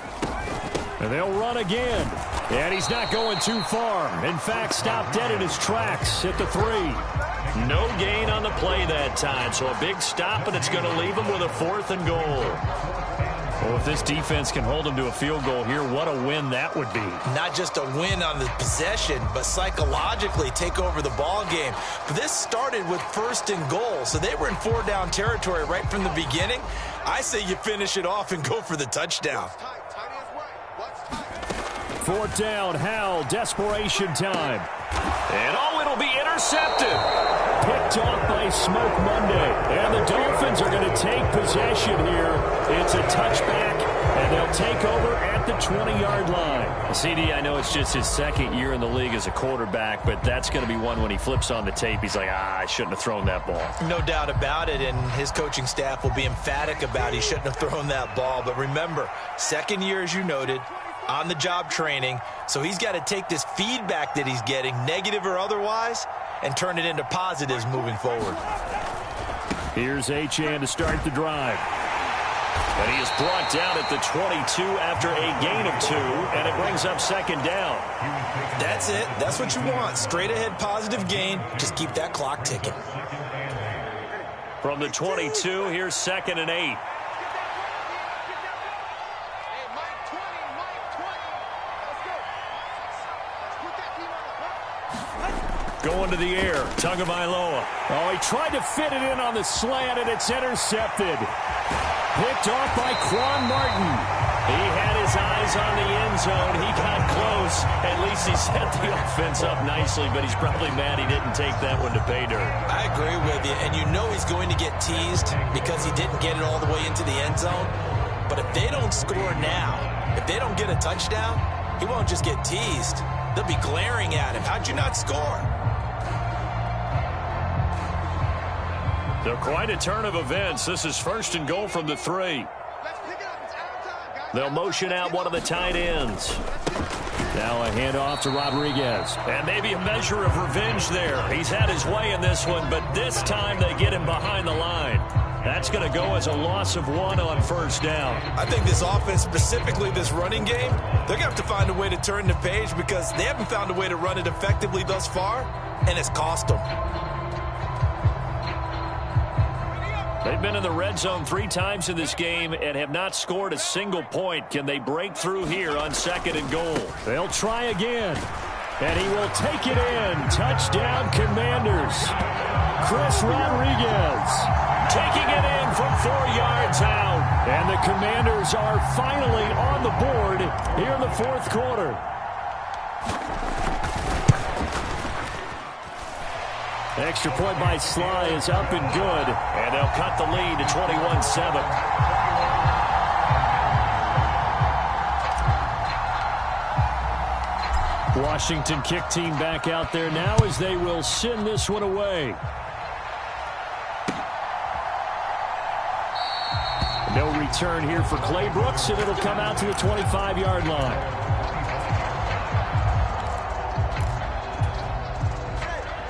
And they'll run again. And he's not going too far. In fact, stopped dead in his tracks at the 3. No gain on the play that time, so a big stop, and it's going to leave him with a 4th and goal. Well, if this defense can hold him to a field goal here, what a win that would be. Not just a win on the possession, but psychologically take over the ball game. But this started with 1st and goal, so they were in 4-down territory right from the beginning. I say you finish it off and go for the touchdown. 4th down, Howell, desperation time. And it'll be intercepted. Picked off by Smoke Monday. And the Dolphins are going to take possession here. It's a touchback, and they'll take over at the 20-yard line. CD, I know it's just his 2nd year in the league as a quarterback, but that's going to be one when he flips on the tape. He's like, I shouldn't have thrown that ball. No doubt about it, and his coaching staff will be emphatic about he shouldn't have thrown that ball. But remember, 2nd year, as you noted, on-the-job training, so he's got to take this feedback that he's getting, negative or otherwise, and turn it into positives moving forward. Here's Achane to start the drive. And he is brought down at the 22 after a gain of 2, and it brings up 2nd down. That's it. That's what you want. Straight ahead positive gain. Just keep that clock ticking. From the 22, here's 2nd and 8. Going to the air, Tagovailoa. Oh, he tried to fit it in on the slant, and it's intercepted. Picked off by Quan Martin. He had his eyes on the end zone. He got close. At least he set the offense up nicely, but he's probably mad he didn't take that one to pay dirt. I agree with you, and you know he's going to get teased because he didn't get it all the way into the end zone. But if they don't score now, if they don't get a touchdown, he won't just get teased. They'll be glaring at him. How'd you not score? So quite a turn of events. This is 1st and goal from the 3. They'll motion out one of the tight ends. Now a handoff to Rodriguez. And maybe a measure of revenge there. He's had his way in this one, but this time they get him behind the line. That's going to go as a loss of 1 on 1st down. I think this offense, specifically this running game, they're going to have to find a way to turn the page because they haven't found a way to run it effectively thus far, and it's cost them. They've been in the red zone 3 times in this game and have not scored a single point. Can they break through here on 2nd and goal? They'll try again. And he will take it in. Touchdown, Commanders. Chris Rodriguez taking it in from 4 yards out. And the Commanders are finally on the board here in the 4th quarter. Extra point by Sly is up and good. And they'll cut the lead to 21-7. Washington kick team back out there now as they will send this one away. No return here for Clay Brooks, and it'll come out to the 25-yard line.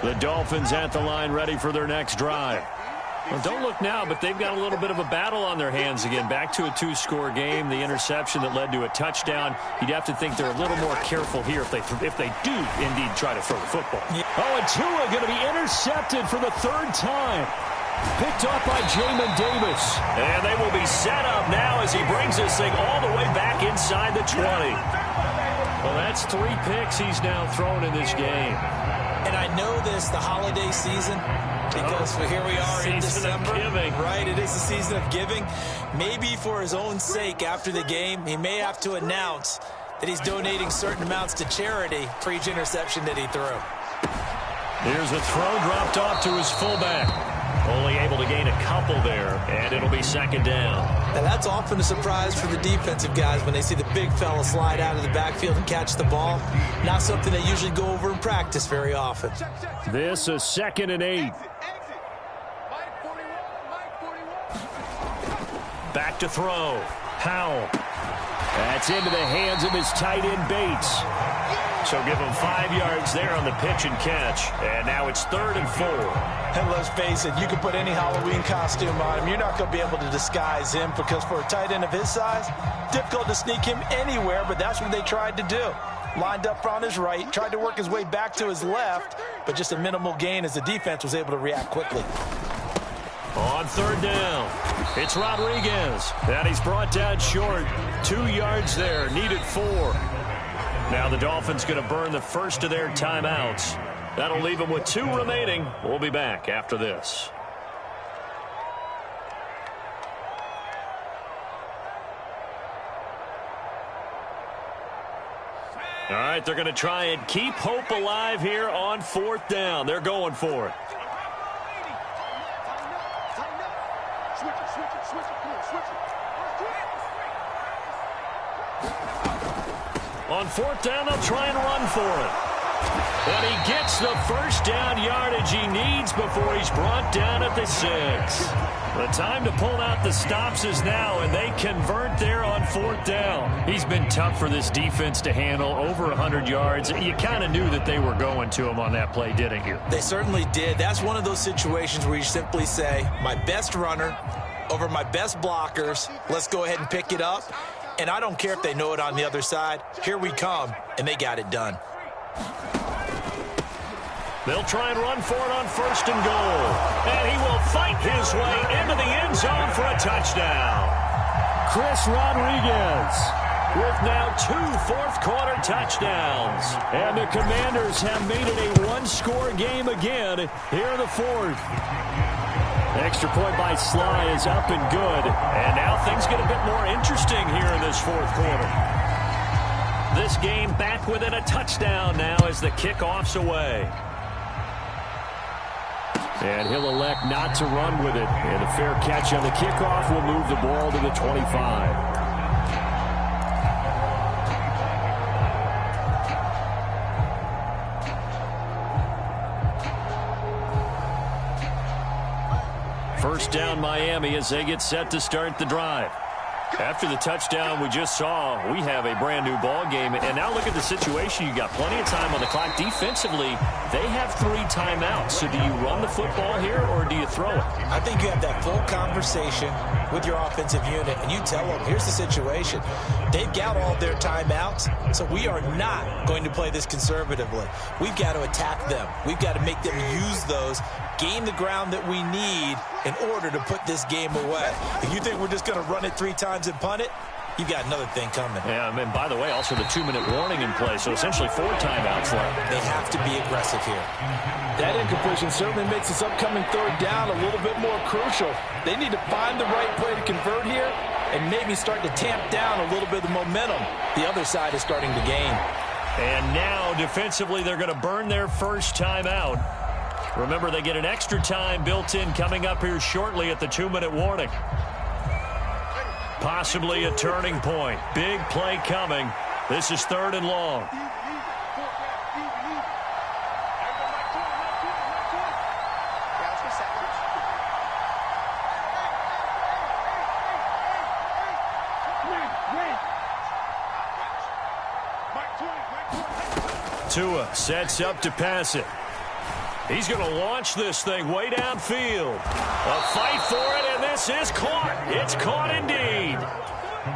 The Dolphins at the line ready for their next drive. Well, don't look now, but they've got a little bit of a battle on their hands again. Back to a 2-score game. The interception that led to a touchdown. You'd have to think they're a little more careful here if they do indeed try to throw the football. Yeah. Oh, and Tua going to be intercepted for the 3rd time. Picked up by Jamin Davis. And they will be set up now as he brings this thing all the way back inside the 20. Well, that's 3 picks he's now thrown in this game. And I know this, the holiday season, because here we are in December. Right, it is the season of giving. Maybe for his own sake after the game, he may have to announce that he's donating certain amounts to charity for each interception that he threw. Here's a throw dropped off to his fullback. Only able to gain a couple there, and it'll be 2nd down. And that's often a surprise for the defensive guys when they see the big fella slide out of the backfield and catch the ball. Not something they usually go over in practice very often. This is 2nd and 8. Back to throw. Howell. That's into the hands of his tight end Bates. So give him 5 yards there on the pitch and catch. And now it's 3rd and 4. And let's face it, you can put any Halloween costume on him. You're not going to be able to disguise him because for a tight end of his size, difficult to sneak him anywhere, but that's what they tried to do. Lined up on his right, tried to work his way back to his left, but just a minimal gain as the defense was able to react quickly. On 3rd down, it's Rodriguez. And he's brought down short. 2 yards there, needed 4. Now the Dolphins going to burn the first of their timeouts. That'll leave them with 2 remaining. We'll be back after this. All right, they're going to try and keep hope alive here on 4th down. They're going for it. On 4th down, they'll try and run for it. But he gets the first down yardage he needs before he's brought down at the 6. The time to pull out the stops is now, and they convert there on 4th down. He's been tough for this defense to handle, over 100 yards. You kind of knew that they were going to him on that play, didn't you? They certainly did. That's one of those situations where you simply say, my best runner over my best blockers, let's go ahead and pick it up. And I don't care if they know it on the other side. Here we come, and they got it done. They'll try and run for it on 1st and goal. And he will fight his way into the end zone for a touchdown. Chris Rodriguez with now 2 fourth-quarter touchdowns. And the Commanders have made it a one-score game again here in the 4th. Extra point by Sly is up and good. And now things get a bit more interesting here in this 4th quarter. This game back within a touchdown now as the kickoff's away. And he'll elect not to run with it. And a fair catch on the kickoff will move the ball to the 25. First down Miami as they get set to start the drive. After the touchdown we just saw, we have a brand new ball game. And now look at the situation. You got plenty of time on the clock. Defensively, they have 3 timeouts. So do you run the football here or do you throw it? I think you have that full conversation with your offensive unit, and you tell them, here's the situation. They've got all their timeouts, so we are not going to play this conservatively. We've got to attack them. We've got to make them use those, gain the ground that we need in order to put this game away. If you think we're just going to run it 3 times and punt it, you've got another thing coming. Yeah, and by the way, also the 2-minute warning in play, so essentially 4 timeouts left. They have to be aggressive here. That incompletion certainly makes this upcoming 3rd down a little bit more crucial. They need to find the right play to convert here and maybe start to tamp down a little bit of the momentum the other side is starting to gain. And now, defensively, they're going to burn their first timeout. Remember, they get an extra time built in coming up here shortly at the 2-minute warning. Possibly a turning point. Big play coming. This is 3rd and long. Tua sets up to pass it. He's going to launch this thing way downfield. A fight for it, and this is caught. It's caught indeed.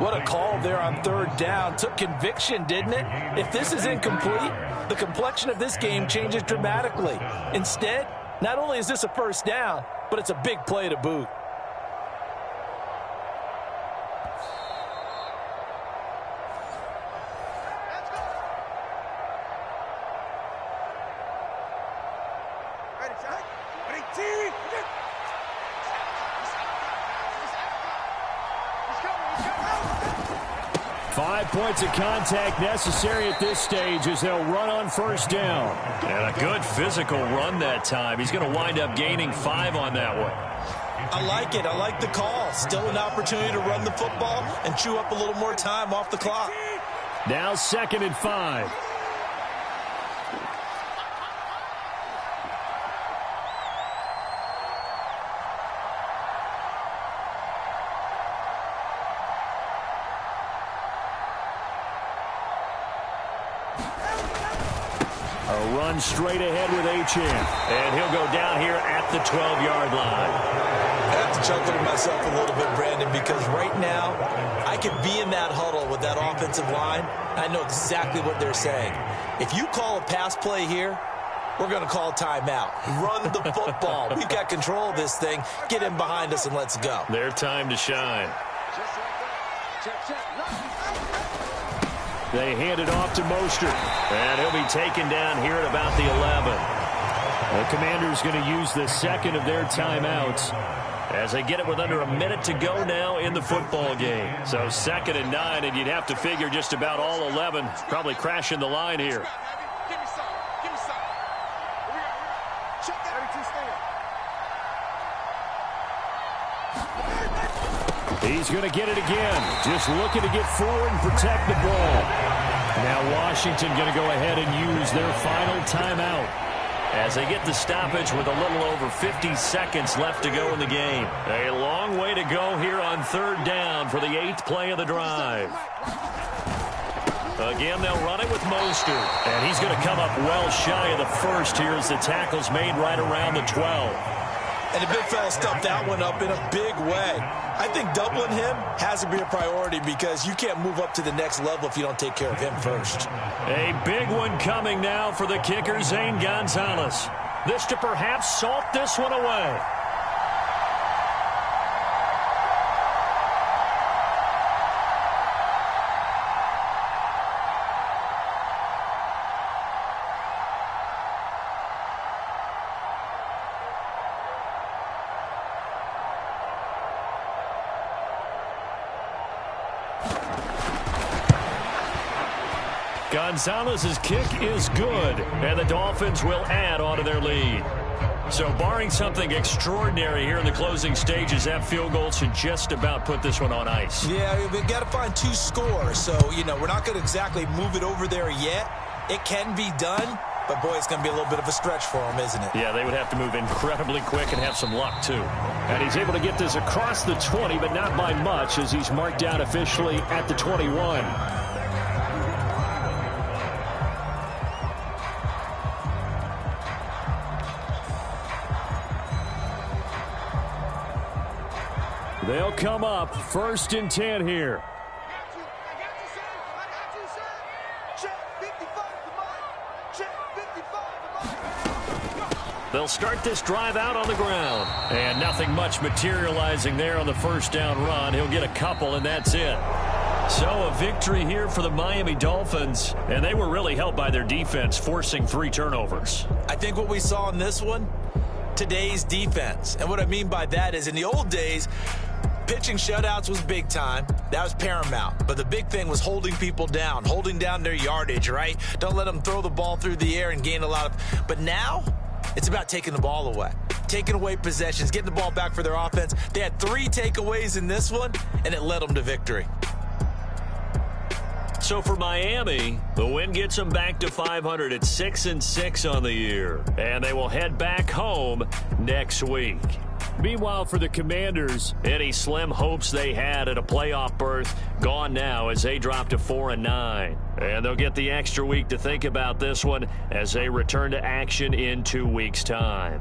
What a call there on 3rd down. Took conviction, didn't it? If this is incomplete, the complexion of this game changes dramatically. Instead, not only is this a 1st down, but it's a big play to boot. Points of contact necessary at this stage as they'll run on 1st down. And a good physical run that time. He's going to wind up gaining 5 on that one. I like it. I like the call. Still an opportunity to run the football and chew up a little more time off the clock. Now 2nd and 5. A run straight ahead with Achane. And he'll go down here at the 12-yard line. I have to chuckle to myself a little bit, Brandon, because right now I could be in that huddle with that offensive line. I know exactly what they're saying. If you call a pass play here, we're going to call timeout. Run the football. We've got control of this thing. Get in behind us and let's go. Their time to shine. They hand it off to Mostert. And he'll be taken down here at about the 11. The Commanders going to use the second of their timeouts as they get it with under a minute to go now in the football game. So 2nd and 9, and you'd have to figure just about all 11 probably crashing the line here. He's going to get it again. Just looking to get forward and protect the ball. Now Washington going to go ahead and use their final timeout as they get the stoppage with a little over 50 seconds left to go in the game. A long way to go here on 3rd down for the 8th play of the drive. Again, they'll run it with Mostert. And he's going to come up well shy of the first here as the tackle's made right around the 12. And the big fella stuffed that one up in a big way. I think doubling him has to be a priority because you can't move up to the next level if you don't take care of him first. A big one coming now for the kicker, Zane Gonzalez. This to perhaps salt this one away. Gonzalez's kick is good, and the Dolphins will add on to their lead. So barring something extraordinary here in the closing stages, that field goal should just about put this one on ice. Yeah, we've got to find 2 scores. So, we're not going to exactly move it over there yet. It can be done, but, boy, it's going to be a little bit of a stretch for them, isn't it? Yeah, they would have to move incredibly quick and have some luck, too. And he's able to get this across the 20, but not by much as he's marked down officially at the 21. They'll come up 1st and 10 here. They'll start this drive out on the ground. And nothing much materializing there on the 1st down run. He'll get a couple, and that's it. So a victory here for the Miami Dolphins. And they were really helped by their defense, forcing 3 turnovers. I think what we saw in this one, today's defense. And what I mean by that is in the old days, pitching shutouts was big time. That was paramount. But the big thing was holding people down, holding down their yardage, right? Don't let them throw the ball through the air and gain a lot of... But now, it's about taking the ball away. Taking away possessions, getting the ball back for their offense. They had 3 takeaways in this one, and it led them to victory. So for Miami, the win gets them back to 500 at 6-6 on the year. And they will head back home next week. Meanwhile, for the Commanders, any slim hopes they had at a playoff berth gone now as they drop to 4-9. And they'll get the extra week to think about this one as they return to action in 2 weeks' time.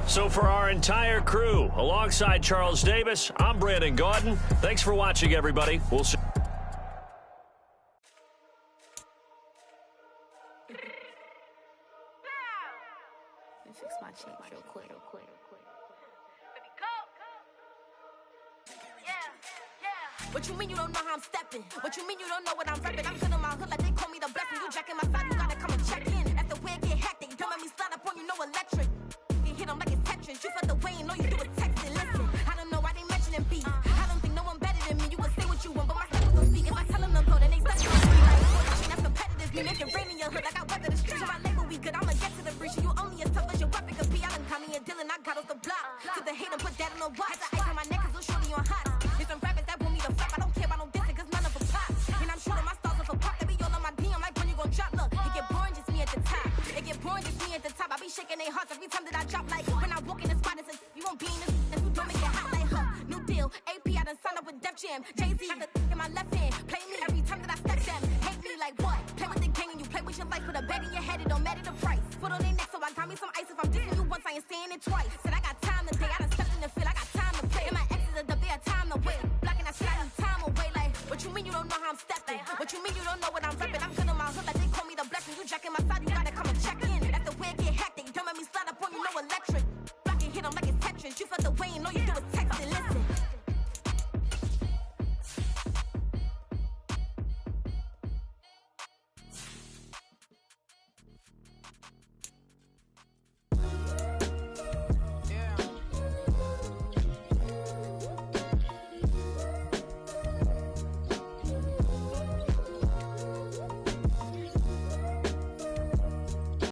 So for our entire crew, alongside Charles Davis, I'm Brandon Gaudin. Thanks for watching, everybody. We'll see. Fix my cheek real quick. What you mean you don't know how I'm stepping? What you mean you don't know what I'm repping? I'm feeling my hood like they call me the blessing. You jacking my side, you gotta come and check in. After the way it get hectic, don't let me slide up on you, no electric. You hit them like it's Tetris. You felt the way and know you do it texting. Listen, I don't know why they mentioning beef. I don't think no one better than me. You would say what you want, but my stuff will speak. If I tell them to go, then they study on me like, that's competitive. You make it rain in your hood like I weather the streets. My label we good, I'ma get to the breach. You only as tough as your weapon could be. I done call me a Dylan, I got off the block. To the hate and put that in the watch. Had the ice on my neck, cause little shorty on hot. There's some rappers that want me to flop. I don't care about no dissing, cause none of them pop. And I'm shooting my stars off a pop. They be all on my DM like when you gon' drop. Look, it get boring, just me at the top. It get boring, just me at the top. I be shaking their hearts every time that I drop. Like when I walk in the spot, it says, you won't be in this. And who don't make it hot like her. New deal, AP, I done signed up with Def Jam. Jay-Z, got the in my left hand. Play me every time that I step them. Hate me like what? Play with the gang and you play with your life. better the price. Put on their neck, so I got me some ice. If I'm dissing you once, I ain't saying it twice. Said I got time today, I done stepped in the field, I got time to play. And my exes are up there, time to wait. Blocking that shit, I need time away. Like, what you mean you don't know how I'm stepping? What you mean you don't know what I'm repping? I'm good on my hood, like they call me the blessing. You jacking my side, you gotta come and check in. That's the way it get hectic. Don't make me slide up on you, no electric. Blocking, hit 'em like it's Tetris. You felt the way and all you do is